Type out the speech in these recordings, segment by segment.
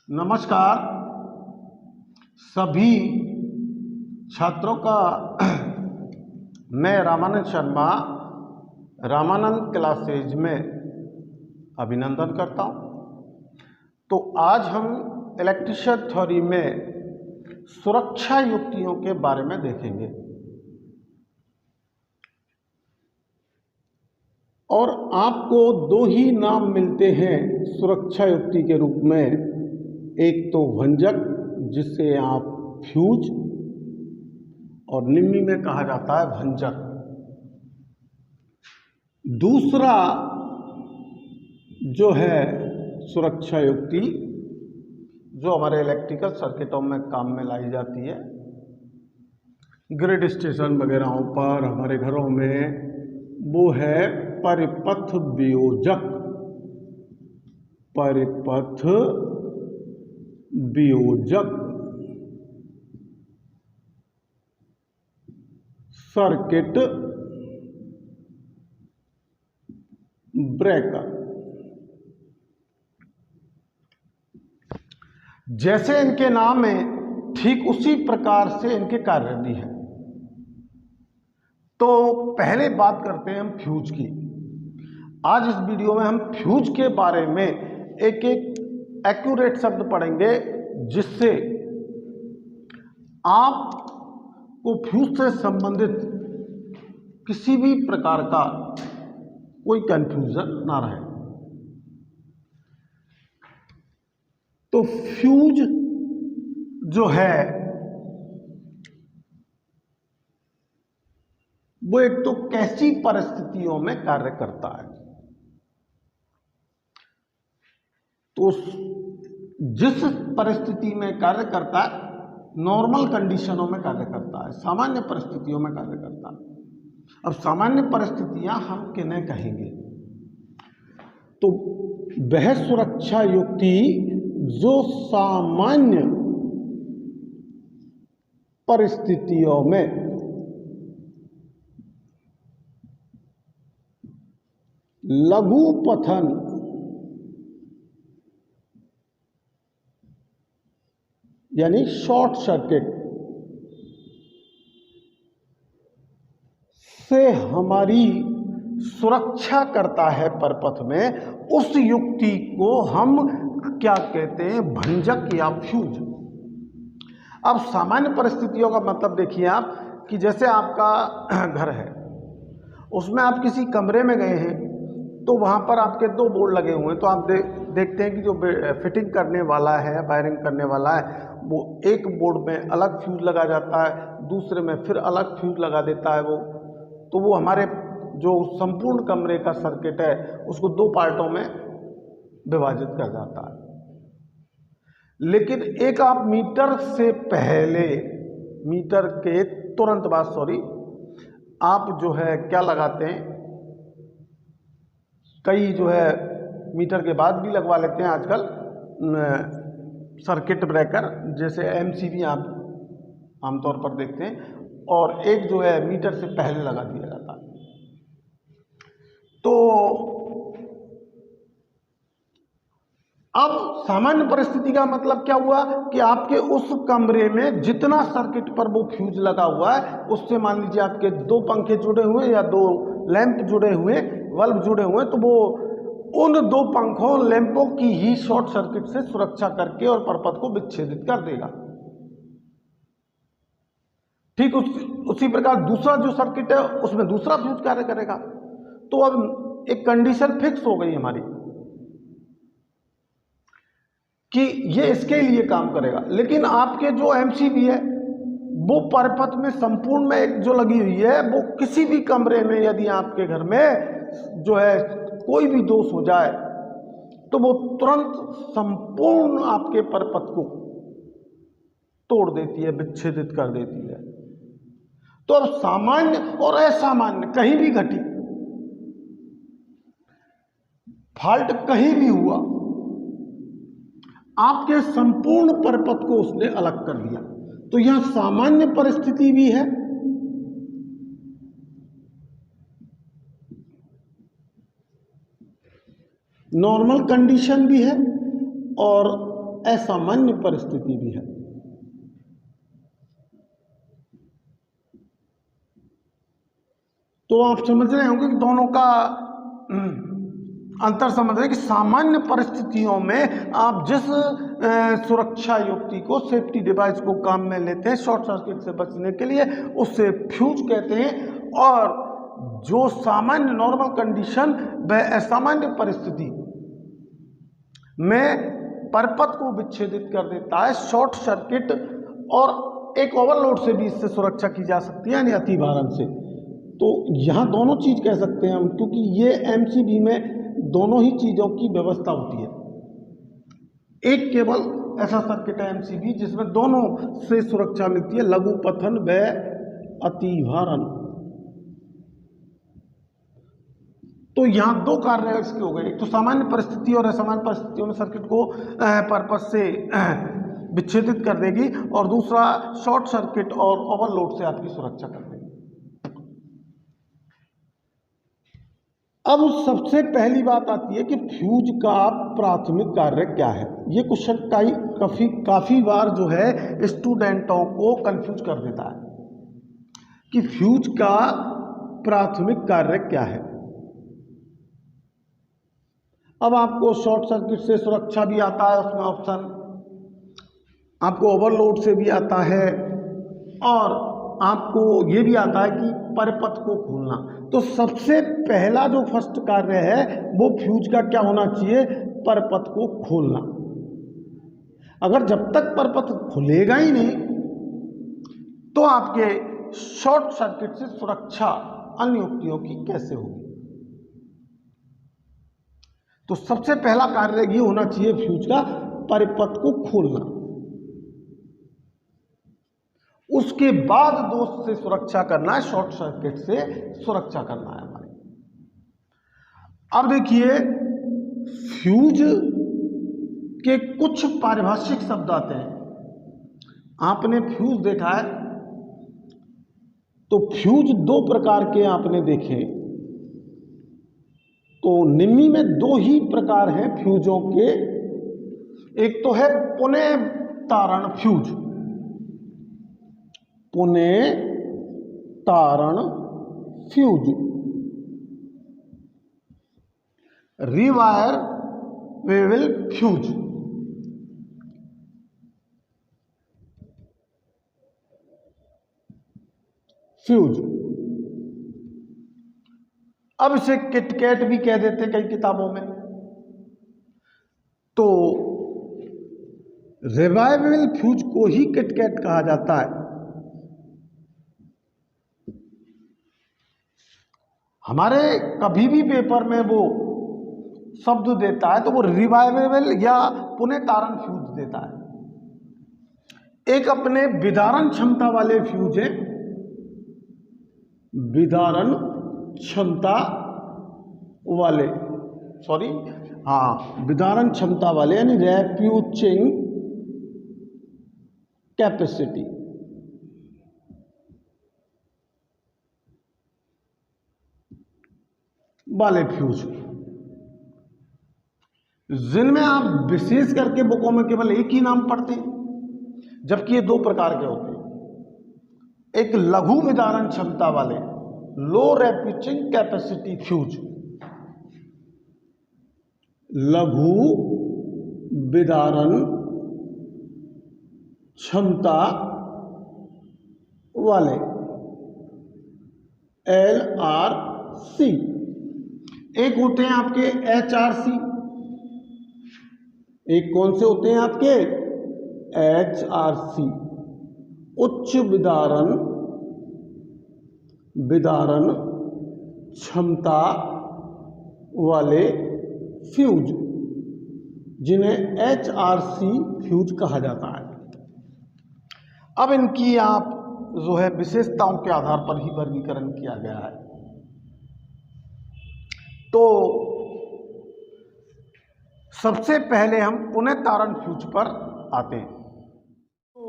नमस्कार सभी छात्रों का मैं रामानंद शर्मा रामानंद क्लासेज में अभिनंदन करता हूं। तो आज हम इलेक्ट्रिशियन थ्योरी में सुरक्षा युक्तियों के बारे में देखेंगे और आपको दो ही नाम मिलते हैं सुरक्षा युक्ति के रूप में। एक तो भंजक जिसे आप फ्यूज और निम्न में कहा जाता है भंजक। दूसरा जो है सुरक्षा युक्ति जो हमारे इलेक्ट्रिकल सर्किटों में काम में लाई जाती है, ग्रिड स्टेशन वगैरहों पर, हमारे घरों में, वो है परिपथ वियोजक। परिपथ वियोजक सर्किट ब्रेकर। जैसे इनके नाम है ठीक उसी प्रकार से इनके कार्य भी है। तो पहले बात करते हैं हम फ्यूज की। आज इस वीडियो में हम फ्यूज के बारे में एक एक एक्यूरेट शब्द पढ़ेंगे जिससे आपको फ्यूज से संबंधित किसी भी प्रकार का कोई कंफ्यूजन ना रहे। तो फ्यूज जो है वो एक तो कैसी परिस्थितियों में कार्य करता है, तो जिस परिस्थिति में कार्य करता है नॉर्मल कंडीशनों में कार्य करता है, सामान्य परिस्थितियों में कार्य करता है। अब सामान्य परिस्थितियां हम किन्हें कहेंगे? तो वह सुरक्षा युक्ति जो सामान्य परिस्थितियों में लघु पतन यानी शॉर्ट सर्किट से हमारी सुरक्षा करता है परपथ में, उस युक्ति को हम क्या कहते हैं? भंजक या फ्यूज। अब सामान्य परिस्थितियों का मतलब देखिए आप कि जैसे आपका घर है, उसमें आप किसी कमरे में गए हैं तो वहाँ पर आपके दो बोर्ड लगे हुए हैं। तो आप देखते हैं कि जो फिटिंग करने वाला है, वायरिंग करने वाला है, वो एक बोर्ड में अलग फ्यूज लगा जाता है, दूसरे में फिर अलग फ्यूज लगा देता है वो। तो वो हमारे जो संपूर्ण कमरे का सर्किट है उसको दो पार्टों में विभाजित कर जाता है। लेकिन एक आप मीटर से पहले, मीटर के तुरंत बाद आप जो है क्या लगाते हैं? कई जो है मीटर के बाद भी लगवा लेते हैं आजकल सर्किट ब्रेकर, जैसे एमसीबी आप आमतौर पर देखते हैं, और एक जो है मीटर से पहले लगा दिया जाता है। तो अब सामान्य परिस्थिति का मतलब क्या हुआ कि आपके उस कमरे में जितना सर्किट पर वो फ्यूज लगा हुआ है उससे मान लीजिए आपके दो पंखे जुड़े हुए या दो लैंप जुड़े हुए, बल्ब जुड़े हुए, तो वो उन दो पंखों लैंपों की ही शॉर्ट सर्किट से सुरक्षा करके और परपथ को विच्छेदित कर देगा। ठीक उसी प्रकार दूसरा जो सर्किट है उसमें दूसरा फ्यूज कार्य करेगा। तो अब एक कंडीशन फिक्स हो गई हमारी कि ये इसके लिए काम करेगा। लेकिन आपके जो एमसीबी है वो परपथ में संपूर्ण में एक जो लगी हुई है, वो किसी भी कमरे में यदि आपके घर में जो है कोई भी दोष हो जाए तो वो तुरंत संपूर्ण आपके परपथ को तोड़ देती है, विच्छेदित कर देती है। तो अब सामान्य और असामान्य कहीं भी घटी फॉल्ट, कहीं भी हुआ, आपके संपूर्ण परपथ को उसने अलग कर दिया। तो यह सामान्य परिस्थिति भी है नॉर्मल कंडीशन भी है और असामान्य परिस्थिति भी है। तो आप समझ रहे होंगे कि दोनों का अंतर समझ रहे हैं कि सामान्य परिस्थितियों में आप जिस सुरक्षा युक्ति को, सेफ्टी डिवाइस को काम में लेते हैं शॉर्ट सर्किट से बचने के लिए, उसे फ्यूज कहते हैं। और जो सामान्य नॉर्मल कंडीशन व असामान्य परिस्थिति में परपथ को विच्छेदित कर देता है शॉर्ट सर्किट, और एक ओवरलोड से भी इससे सुरक्षा की जा सकती है, यानी अतिभारण से। तो यहाँ दोनों चीज़ कह सकते हैं हम, क्योंकि ये एमसीबी में दोनों ही चीज़ों की व्यवस्था होती है। एक केवल ऐसा सर्किट है एमसीबी जिसमें दोनों से सुरक्षा मिलती है, लघु पतन व अतिभारण। तो यहाँ दो कार्य इसके हो गए, एक तो सामान्य परिस्थिति और असामान्य परिस्थितियों में सर्किट को पर्पस से विच्छेदित कर देगी, और दूसरा शॉर्ट सर्किट और ओवरलोड से आपकी सुरक्षा कर देगी। अब सबसे पहली बात आती है कि फ्यूज का प्राथमिक कार्य क्या है। ये क्वेश्चन काफी बार जो है स्टूडेंटों को कंफ्यूज कर देता है कि फ्यूज का प्राथमिक कार्य क्या है। अब आपको शॉर्ट सर्किट से सुरक्षा भी आता है उसमें ऑप्शन, आपको ओवरलोड से भी आता है, और आपको ये भी आता है कि परपथ को खोलना। तो सबसे पहला जो फर्स्ट कार्य है वो फ्यूज का क्या होना चाहिए? परपथ को खोलना। अगर जब तक परपथ खुलेगा ही नहीं तो आपके शॉर्ट सर्किट से सुरक्षा अन्य युक्तियों की कैसे होगी? तो सबसे पहला कार्य ये होना चाहिए फ्यूज का, परिपथ को खोलना। उसके बाद दोष से सुरक्षा करना है, शॉर्ट सर्किट से सुरक्षा करना है हमारे। अब देखिए फ्यूज के कुछ पारिभाषिक शब्द आते हैं। आपने फ्यूज देखा है तो फ्यूज दो प्रकार के आपने देखे, तो निम्न में दो ही प्रकार हैं फ्यूजों के। एक तो है पुनः तारण फ्यूज, पुनः तारण फ्यूज, रिवायर वेवल फ्यूज। फ्यूज अब इसे किटकैट भी कह देते हैं कई किताबों में। तो रिवाइवेबल फ्यूज को ही किटकैट कहा जाता है। हमारे कभी भी पेपर में वो शब्द देता है तो वो रिवाइवेबल या पुनः तारण फ्यूज देता है। एक अपने विदारण क्षमता वाले फ्यूज है, विदारण क्षमता वाले, विदारण क्षमता वाले यानी रैप्यूचिंग कैपेसिटी वाले फ्यूज, जिनमें आप विशेष करके बुकों में केवल एक ही नाम पढ़ते हैं, जबकि ये दो प्रकार के होते हैं। एक लघु विदारण क्षमता वाले, लो रैप्यूचिंग कैपेसिटी फ्यूज, लघु विदारण क्षमता वाले LRC। एक होते हैं आपके HRC, एक कौन से होते हैं आपके HRC, उच्च विदारण क्षमता वाले फ्यूज, जिन्हें HRC फ्यूज कहा जाता है। अब इनकी आप जो है विशेषताओं के आधार पर ही वर्गीकरण किया गया है। तो सबसे पहले हम पुनः तारण फ्यूज पर आते हैं। तो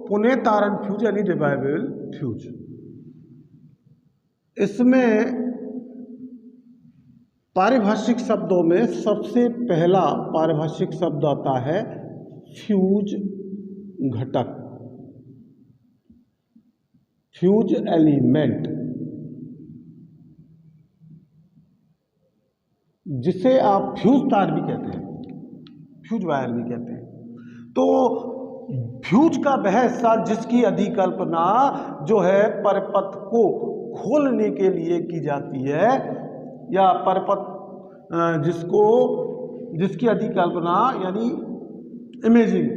पुनः तारण फ्यूज यानी रिवाइवेबल फ्यूज, इसमें पारिभाषिक शब्दों में सबसे पहला पारिभाषिक शब्द आता है फ्यूज घटक, फ्यूज एलिमेंट, जिसे आप फ्यूज तार भी कहते हैं, फ्यूज वायर भी कहते हैं। तो फ्यूज का वह हिस्सा जिसकी अधिकल्पना जो है परपथ को खोलने के लिए की जाती है, या परपथ जिसकी अधिकल्पना यानी इमेजिंग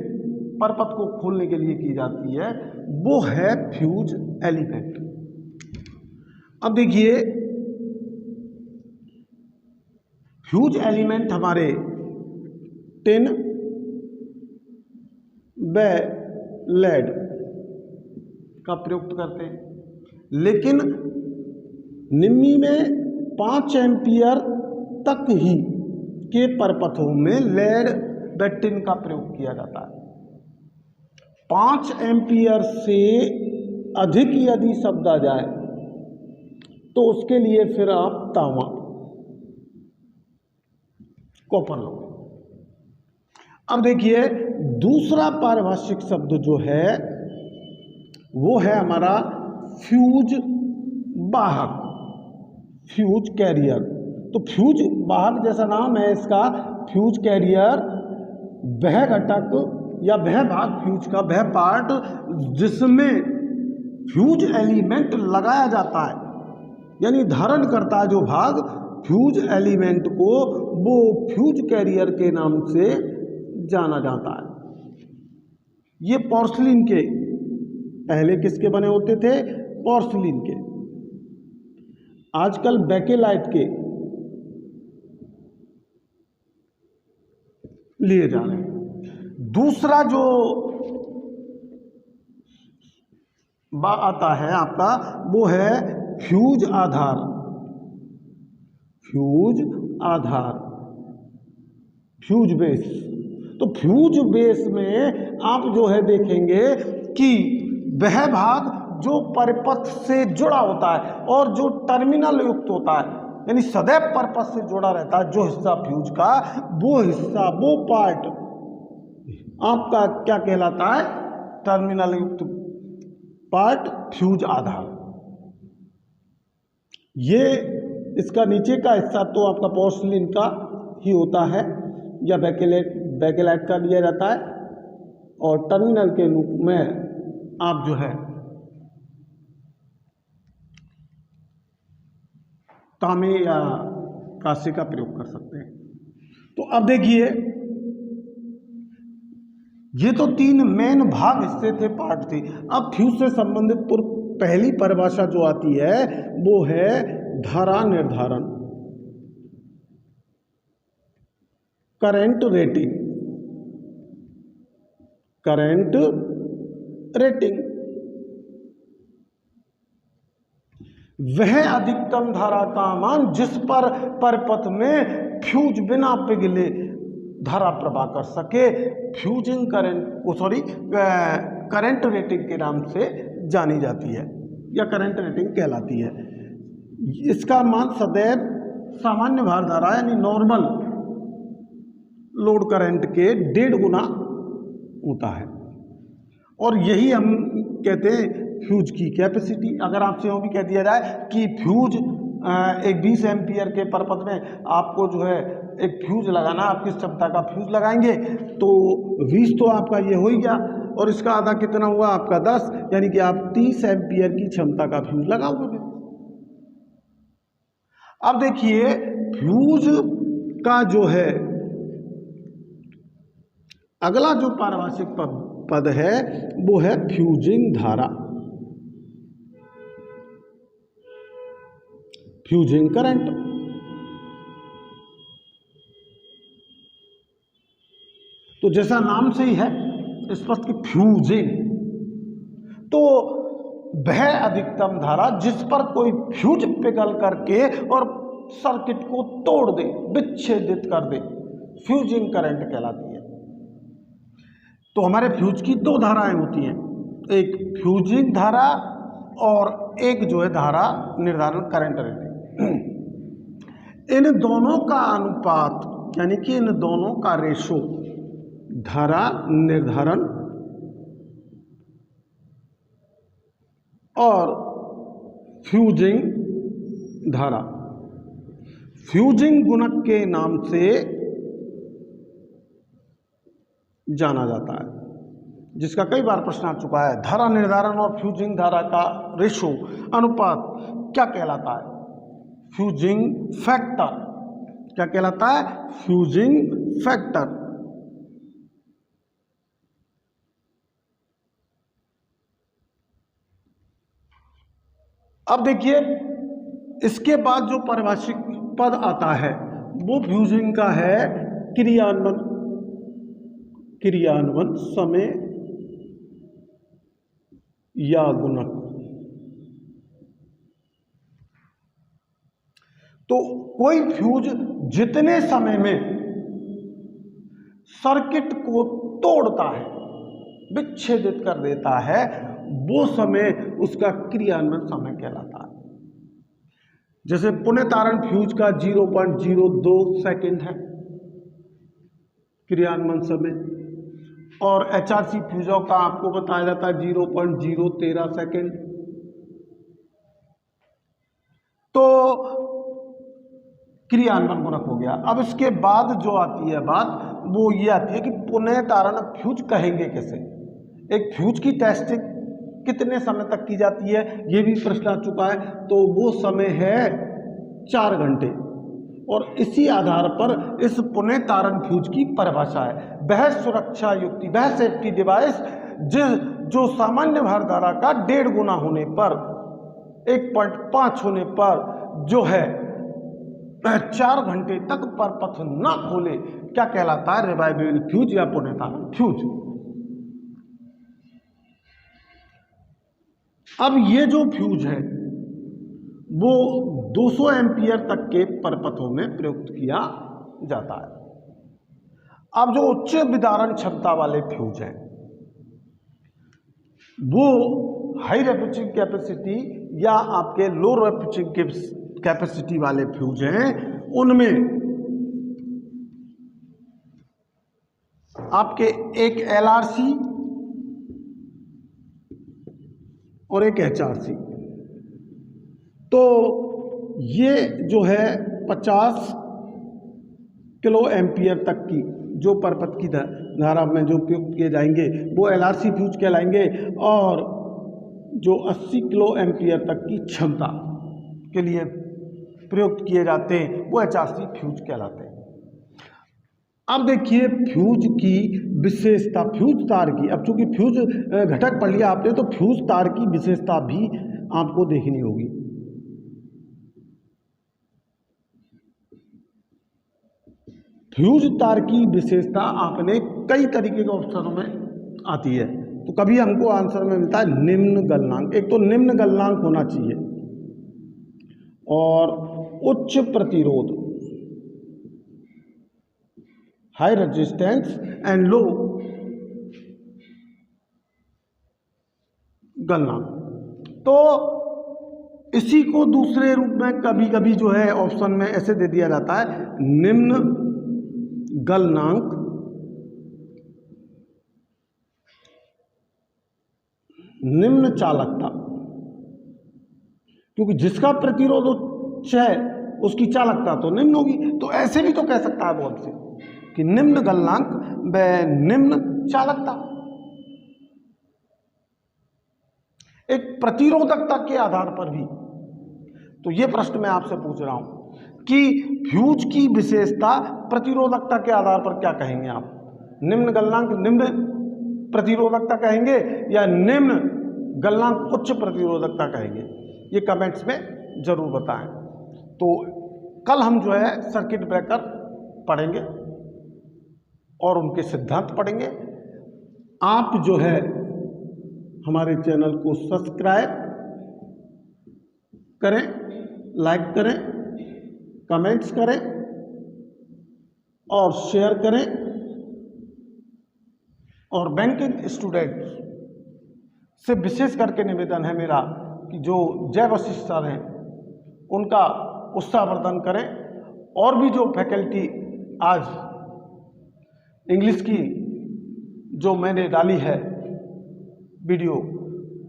परपथ को खोलने के लिए की जाती है, वो है फ्यूज एलिमेंट। अब देखिए, फ्यूज एलिमेंट हमारे टिन व लेड का प्रयोग करते हैं, लेकिन निम्मी में 5 एम्पियर तक ही के परपथों में लेड व टिन का प्रयोग किया जाता है। 5 एम्पियर से अधिक यदि शब्द आ जाए तो उसके लिए फिर आप तांबा कॉपर लो। अब देखिए, दूसरा पारिभाषिक शब्द जो है वो है हमारा फ्यूज वाहक, फ्यूज कैरियर। तो फ्यूज वाहक जैसा नाम है इसका, फ्यूज कैरियर वह घटक या वह भाग फ्यूज का, वह पार्ट जिसमें फ्यूज एलिमेंट लगाया जाता है, यानी धारण करता है जो भाग फ्यूज एलिमेंट को, वो फ्यूज कैरियर के नाम से जाना जाता है। ये पोर्सलिन के, पहले किसके बने होते थे? पोर्सलिन के, आजकल बेकेलाइट के लिए जा रहे हैं। दूसरा जो आता है आपका, वो है फ्यूज आधार, फ्यूज आधार, फ्यूज बेस। तो फ्यूज बेस में आप जो है देखेंगे कि वह भाग जो परिपथ से जुड़ा होता है और जो टर्मिनल युक्त होता है, यानी सदैव परिपथ से जुड़ा रहता है, जो हिस्सा फ्यूज का, वो हिस्सा, वो पार्ट आपका क्या कहलाता है? टर्मिनल युक्त पार्ट, फ्यूज आधार। ये इसका नीचे का हिस्सा तो आपका पोर्सलिन का ही होता है या बेकेलाइट का लिया जाता है, और टर्मिनल के रूप में आप जो है तांबे या कांसे का प्रयोग कर सकते हैं। तो अब देखिए, ये तो 3 मेन भाग हिस्से थे, पार्ट थे। अब फ्यूज से संबंधित पहली परिभाषा जो आती है वो है धारा निर्धारण, करंट रेटिंग, करंट रेटिंग। वह अधिकतम धारा का मान जिस पर परिपथ में फ्यूज बिना पिघले धारा प्रवाह कर सके, फ्यूजिंग करंट रेटिंग के नाम से जानी जाती है या करंट रेटिंग कहलाती है। इसका मान सदैव सामान्य भार धारा यानी नॉर्मल लोड करंट के 1.5 गुना होता है, और यही हम कहते हैं फ्यूज की कैपेसिटी। अगर आपसे यूँ भी कह दिया जाए कि फ्यूज एक 20 एम्पियर के परपथ में आपको जो है एक फ्यूज लगाना, आप किस क्षमता का फ्यूज लगाएंगे, तो 20 तो आपका ये हो ही गया, और इसका आधा कितना हुआ आपका 10, यानी कि आप 30 एम्पियर की क्षमता का फ्यूज लगाओगे। अब देखिए, फ्यूज का जो है अगला जो पारिभाषिक पद है वो है फ्यूजिंग धारा, फ्यूजिंग करंट। तो जैसा नाम से ही है स्पष्ट कि फ्यूजिंग, तो वह अधिकतम धारा जिस पर कोई फ्यूज पिघल करके और सर्किट को तोड़ दे, विच्छेदित कर दे, फ्यूजिंग करंट कहलाती है। तो हमारे फ्यूज की 2 धाराएं होती हैं, एक फ्यूजिंग धारा और एक जो है धारा निर्धारण करंट रेटिंग। इन दोनों का अनुपात यानी कि इन दोनों का रेशो धारा निर्धारण और फ्यूजिंग धारा। फ्यूजिंग गुणक के नाम से जाना जाता है, जिसका कई बार प्रश्न आ चुका है। धारा निर्धारण और फ्यूजिंग धारा का रेशो, अनुपात क्या कहलाता है? Fusing factor. क्या कहलाता है? Fusing factor. अब देखिए, इसके बाद जो पारिभाषिक पद आता है वो फ्यूजिंग का है क्रियान्वयन समय या गुणक। तो कोई फ्यूज जितने समय में सर्किट को तोड़ता है, विच्छेदित कर देता है, वो समय उसका क्रियान्वयन समय कहलाता है। जैसे पुनर्तारण फ्यूज का 0.02 सेकंड है क्रियान्वयन समय, और HRC फ्यूजों का आपको बताया जाता है 0.013 सेकंड। तो क्रियान्वयन गुणक हो गया। अब इसके बाद जो आती है बात, वो ये आती है कि पुनर्तारण फ्यूज कहेंगे कैसे। एक फ्यूज की टेस्टिंग कितने समय तक की जाती है, ये भी प्रश्न आ चुका है। तो वो समय है 4 घंटे, और इसी आधार पर इस पुनर्तारण फ्यूज की परिभाषा है। वह सुरक्षा युक्ति, वह सेफ्टी डिवाइस जो सामान्य भारधारा का 1.5 गुना होने पर, 1.5 होने पर जो है 4 घंटे तक परपथ न खोले, क्या कहलाता है? रिवाइवेबल फ्यूज या पुनर्तारण फ्यूज। अब ये जो फ्यूज है वो 200 एम्पियर तक के परपथों में प्रयुक्त किया जाता है। अब जो उच्च विदारण क्षमता वाले फ्यूज हैं वो हाई रेफ्यूजिंग कैपेसिटी या आपके लो रेफ्यूजिंग कैपेसिटी वाले फ्यूज हैं। उनमें आपके एक LRC और एक HRC। तो ये जो है 50 किलो एम्पियर तक की जो परपथ की धारा में जो प्रयुक्त किए जाएंगे वो LRC फ्यूज कहलाएंगे, और जो 80 किलो एम्पियर तक की क्षमता के लिए प्रयुक्त किए जाते हैं वो HRC फ्यूज कहलाते हैं। अब देखिए फ्यूज की विशेषता, फ्यूज तार की। अब चूंकि फ्यूज घटक पढ़ लिया आपने, तो फ्यूज तार की विशेषता भी आपको देखनी होगी। फ्यूज तार की विशेषता आपने कई तरीके के ऑप्शनों में आती है, तो कभी हमको आंसर में मिलता है निम्न गलनांक। एक तो निम्न गलनांक होना चाहिए, और उच्च प्रतिरोध, हाई रेजिस्टेंस एंड लो गलनांक। तो इसी को दूसरे रूप में कभी कभी जो है ऑप्शन में ऐसे दे दिया जाता है, निम्न गलनांक निम्न चालकता, क्योंकि जिसका प्रतिरोध उच्च है उसकी चालकता तो निम्न होगी। तो ऐसे भी तो कह सकता है बहुत से कि निम्न गलनांक व निम्न चालकता। एक प्रतिरोधकता के आधार पर भी, तो ये प्रश्न मैं आपसे पूछ रहा हूं कि फ्यूज की विशेषता प्रतिरोधकता के आधार पर क्या कहेंगे आप? निम्न गलनांक निम्न प्रतिरोधकता कहेंगे या निम्न गलनांक उच्च प्रतिरोधकता कहेंगे? ये कमेंट्स में जरूर बताएं। तो कल हम जो है सर्किट ब्रेकर पढ़ेंगे और उनके सिद्धांत पढ़ेंगे। आप जो है हमारे चैनल को सब्सक्राइब करें, लाइक करें, कमेंट्स करें और शेयर करें। और बैंकिंग स्टूडेंट से विशेष करके निवेदन है मेरा कि जो जय वशिष्ठ सर हैं उनका उत्साहवर्धन करें, और भी जो फैकल्टी आज इंग्लिश की जो मैंने डाली है वीडियो,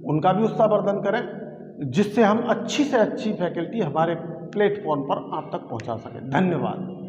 उनका भी उत्साहवर्धन करें, जिससे हम अच्छी से अच्छी फैकल्टी हमारे प्लेटफॉर्म पर आप तक पहुंचा सकें। धन्यवाद।